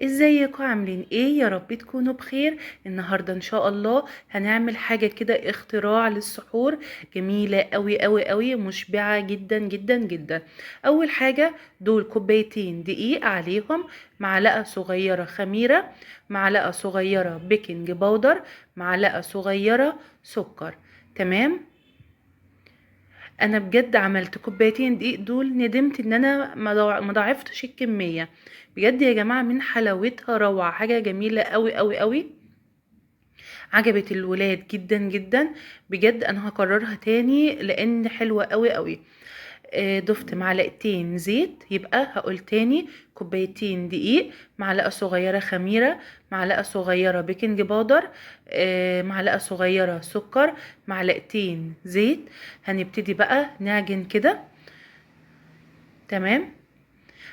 ازيكم عاملين ايه؟ يا رب تكونوا بخير. النهارده ان شاء الله هنعمل حاجه كده اختراع للسحور، جميله قوي قوي قوي، مشبعه جدا جدا جدا. اول حاجه، دول كوبايتين دقيق، عليهم معلقه صغيره خميره، معلقه صغيره بيكنج باودر، معلقه صغيره سكر. تمام. انا بجد عملت كوبايتين دقيق دول، ندمت ان انا ما ضاعفتش الكميه. بجد يا جماعه من حلاوتها روعه، حاجه جميله قوي قوي قوي. عجبت الولاد جدا جدا. بجد انا هكررها تاني لان حلوه قوي قوي. ضفت معلقتين زيت، يبقى هقول تاني: كوبايتين دقيق، معلقة صغيرة خميرة، معلقة صغيرة بيكنج باودر، معلقة صغيرة سكر، معلقتين زيت. هنبتدي بقى نعجن كده. تمام.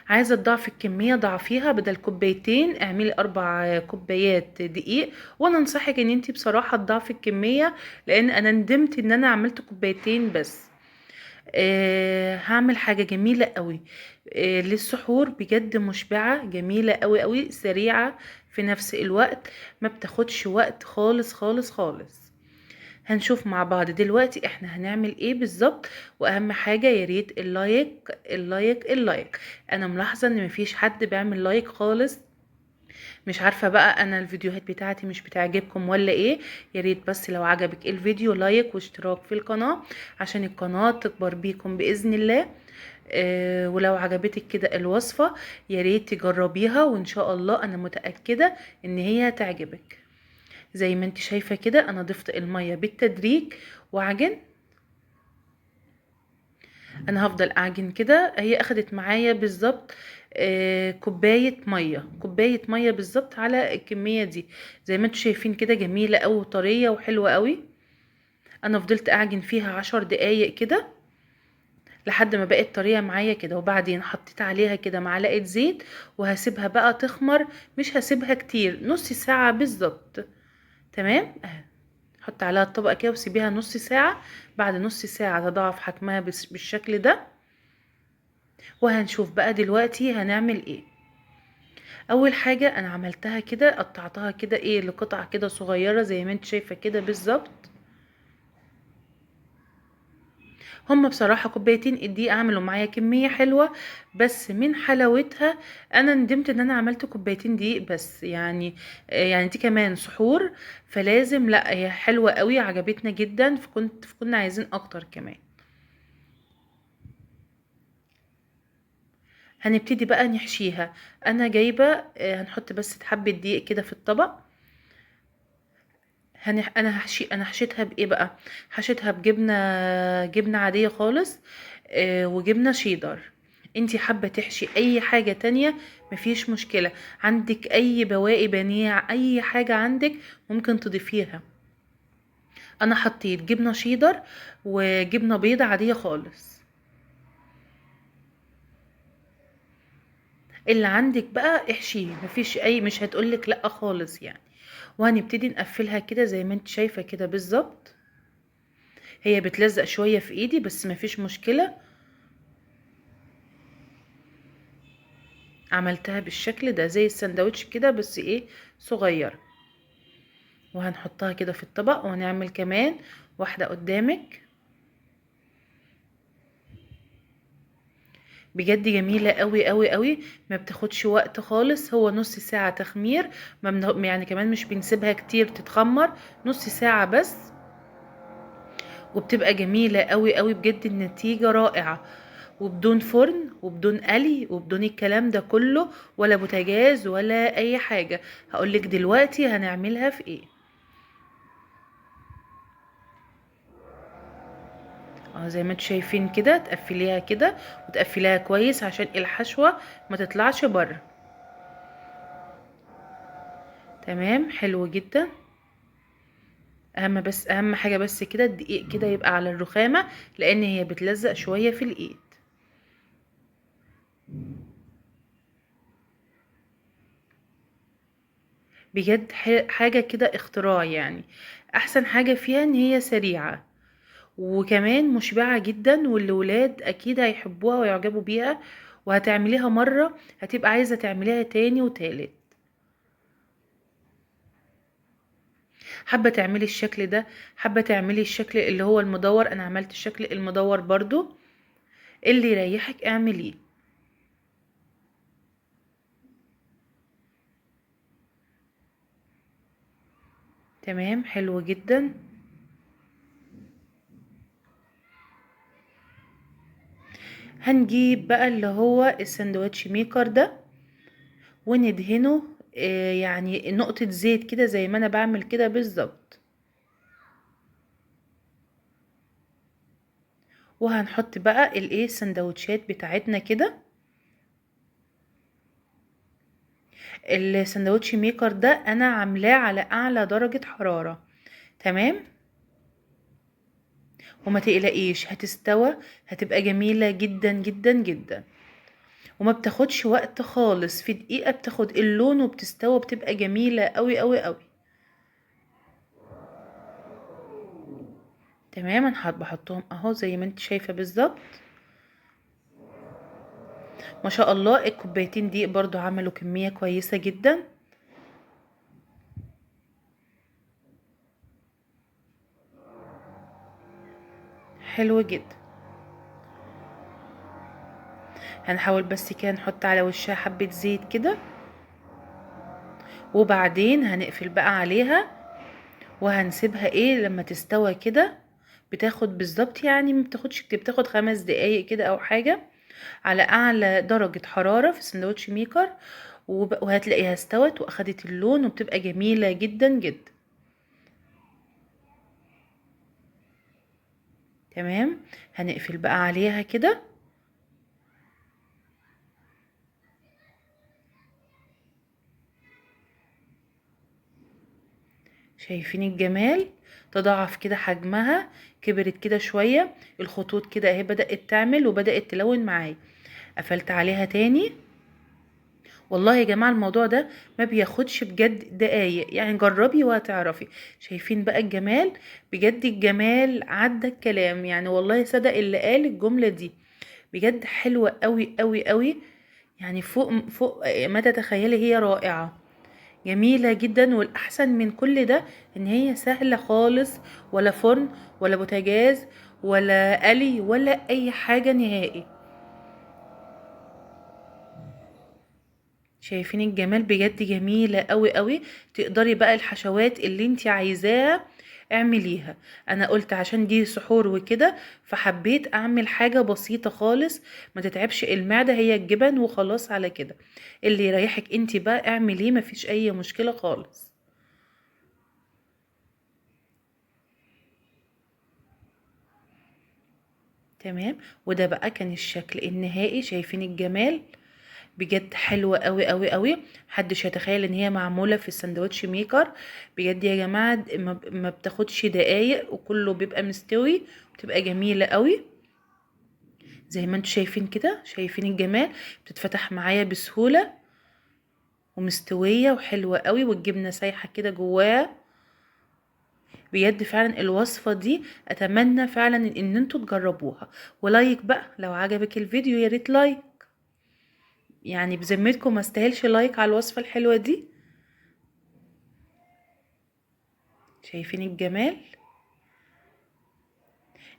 عايزة تضعفي الكمية ضعفيها، بدل كوبايتين اعملي 4 كوبايات دقيق. وانا انصحك ان انتي بصراحة تضعفي الكمية، لان انا ندمت ان انا عملت كوبايتين بس. هعمل حاجة جميلة قوي للسحور، بجد مشبعة، جميلة قوي قوي، سريعة في نفس الوقت، ما بتاخدش وقت خالص خالص خالص. هنشوف مع بعض دلوقتي احنا هنعمل ايه بالظبط. واهم حاجة يا ريت اللايك اللايك اللايك. انا ملاحظة ان مفيش حد بيعمل لايك خالص. مش عارفة بقى انا الفيديوهات بتاعتي مش بتعجبكم ولا ايه؟ يا ريت بس لو عجبك الفيديو لايك واشتراك في القناة عشان القناة تكبر بيكم بإذن الله. ولو عجبتك كده الوصفة، يا ريت تجربيها، وان شاء الله انا متأكدة ان هي هتعجبك. زي ما انت شايفة كده انا ضفت المية بالتدريج واعجن. انا هفضل اعجن كده. هي اخدت معايا بالظبط كوباية مية بالظبط على الكمية دي. زي ما انتوا شايفين كده، جميلة اوي وطرية وحلوة اوي. انا فضلت اعجن فيها 10 دقايق كده لحد ما بقت طرية معايا كده، وبعدين حطيت عليها كده معلقة زيت وهسيبها بقى تخمر. مش هسيبها كتير، نص ساعة بالظبط. تمام. حط عليها الطبقة كده وسيبيها نص ساعة. بعد نص ساعة تضاعف حجمها بالشكل ده. وهنشوف بقى دلوقتي هنعمل ايه. اول حاجة انا عملتها كده، قطعتها كده ايه لقطع كده صغيرة زي ما انت شايفة كده بالظبط. هما بصراحة كوبايتين الدقيق عملوا معايا كمية حلوة، بس من حلاوتها انا ندمت ان انا عملت كوبايتين دقيق بس يعني. يعني دي كمان سحور، فلازم، لا هي حلوة قوي، عجبتنا جدا، فكنا عايزين اكتر كمان. هنبتدي بقى نحشيها. انا جايبة هنحط بس حبة دقيق كده في الطبق. انا حشيتها بايه بقى؟ حشيتها بجبنه، جبنه عاديه خالص، وجبنه شيدر. انتي حابه تحشي اي حاجه تانية مفيش مشكله. عندك اي بواقي بنيه، اي حاجه عندك ممكن تضيفيها. انا حطيت جبنه شيدر وجبنه بيضه عاديه خالص. اللي عندك بقى احشيه، مفيش اي، مش هتقولك لا خالص يعني. وهنبتدي نقفلها كده زي ما انت شايفه كده بالظبط. هي بتلزق شوية في ايدي بس مفيش مشكلة. عملتها بالشكل ده زي السندوتش كده، بس ايه، صغير. وهنحطها كده في الطبق وهنعمل كمان واحدة قدامك. بجد جميلة قوي قوي قوي، ما بتاخدش وقت خالص، هو نص ساعة تخمير. ما يعني كمان مش بنسيبها كتير تتخمر، نص ساعة بس. وبتبقى جميلة قوي قوي، بجد النتيجة رائعة. وبدون فرن وبدون قلي وبدون الكلام ده كله، ولا بوتاجاز ولا اي حاجة. هقولك دلوقتي هنعملها في ايه. زي ما انتوا شايفين كده، تقفليها كده وتقفليها كويس عشان الحشوة ما تطلعش بره. تمام، حلو جدا. اهم حاجة بس كده الدقيق كده يبقى على الرخامة، لان هي بتلزق شوية في الايد. بجد حاجة كده اختراع يعني. احسن حاجة فيها ان هي سريعة، وكمان مشبعة جدا، والولاد اكيد هيحبوها ويعجبوا بيها. وهتعمليها مرة هتبقى عايزة تعمليها تاني وتالت. حابة تعملي الشكل ده، حابة تعملي الشكل اللي هو المدور، انا عملت الشكل المدور برضو، اللي يريحك اعمليه. تمام، حلو جدا. هنجيب بقى اللي هو الساندوتش ميكر ده وندهنه، يعني نقطة زيت كده زي ما انا بعمل كده بالظبط. وهنحط بقى الايه السندوتشات بتاعتنا كده. الساندوتش ميكر ده انا عاملاه على اعلى درجة حرارة. تمام. وما تقلقيش هتستوى، هتبقى جميلة جدا جدا جدا، وما بتاخدش وقت خالص، في دقيقة بتاخد اللون وبتستوى، بتبقى جميلة قوي قوي قوي. تمام، انا بحطهم اهو زي ما انت شايفة بالظبط. ما شاء الله الكوبايتين دي برضو عملوا كمية كويسة جدا. حلو جدا. هنحاول بس كده نحط على وشها حبة زيت كده، وبعدين هنقفل بقى عليها وهنسيبها ايه لما تستوى كده. بتاخد بالظبط يعني ما بتاخدش كتير، بتاخد 5 دقايق كده او حاجة على اعلى درجة حرارة في سندوتش ميكر، وهتلاقيها استوت واخدت اللون وبتبقى جميلة جدا جدا. تمام. هنقفل بقى عليها كده. شايفين الجمال؟ تضاعف كده حجمها، كبرت كده شوية، الخطوط كده اهي بدأت تعمل وبدأت تلون معايا. قفلت عليها تاني. والله يا جماعة الموضوع ده ما بياخدش بجد دقايق، يعني جربي وهتعرفي. شايفين بقى الجمال؟ بجد الجمال عدى الكلام، يعني والله صدق اللي قال الجملة دي. بجد حلوة قوي قوي قوي، يعني فوق فوق ما تتخيلي، هي رائعة جميلة جدا. والأحسن من كل ده إن هي سهلة خالص، ولا فرن ولا بوتاجاز ولا قلي ولا أي حاجة نهائي. شايفين الجمال؟ بجد جميلة قوي قوي. تقدري بقى الحشوات اللي انت عايزاها اعمليها. انا قلت عشان دي سحور وكده فحبيت اعمل حاجة بسيطة خالص ما تتعبش المعدة، هي الجبن وخلاص على كده. اللي يريحك انت بقى اعمليه، مفيش اي مشكلة خالص. تمام. وده بقى كان الشكل النهائي. شايفين الجمال؟ بجد حلوة قوي قوي قوي. محدش يتخيل ان هي معمولة في الساندوتش ميكر. بجد يا جماعة ما بتاخدش دقايق وكله بيبقى مستوي، بتبقى جميلة قوي زي ما انتوا شايفين كده. شايفين الجمال؟ بتتفتح معايا بسهولة ومستوية وحلوة قوي، والجبنة سايحة كده جواها. بجد فعلا الوصفة دي اتمنى فعلا ان انتوا تجربوها. ولايك بقى لو عجبك الفيديو، يا ريت لايك، يعني بذمتكم ما استاهلش لايك على الوصفة الحلوة دي؟ شايفين الجمال؟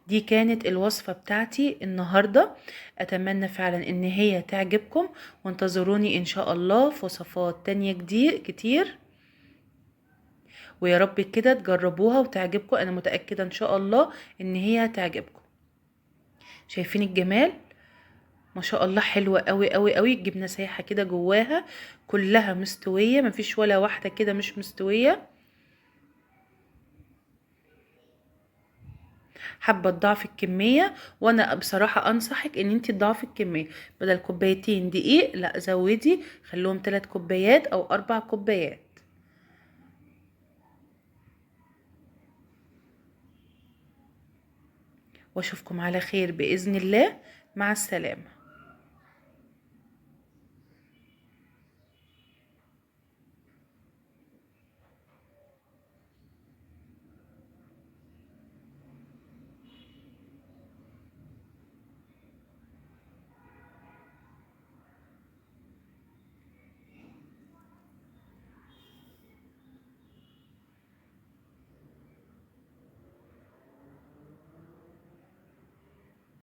دي كانت الوصفة بتاعتي النهاردة. اتمنى فعلا ان هي تعجبكم، وانتظروني ان شاء الله في وصفات تانية كتير. ويا رب كده تجربوها وتعجبكم، انا متأكدة ان شاء الله ان هي هتعجبكم. شايفين الجمال؟ ما شاء الله حلوة قوي قوي قوي. الجبنة سايحة كده جواها، كلها مستوية، مفيش ولا واحدة كده مش مستوية. حابة تضاعفي الكمية، وانا بصراحة انصحك ان انتي تضاعفي الكمية. بدل كوبايتين دقيق لا زودي، خلوهم 3 كوبايات او 4 كوبايات. واشوفكم على خير بإذن الله. مع السلامة.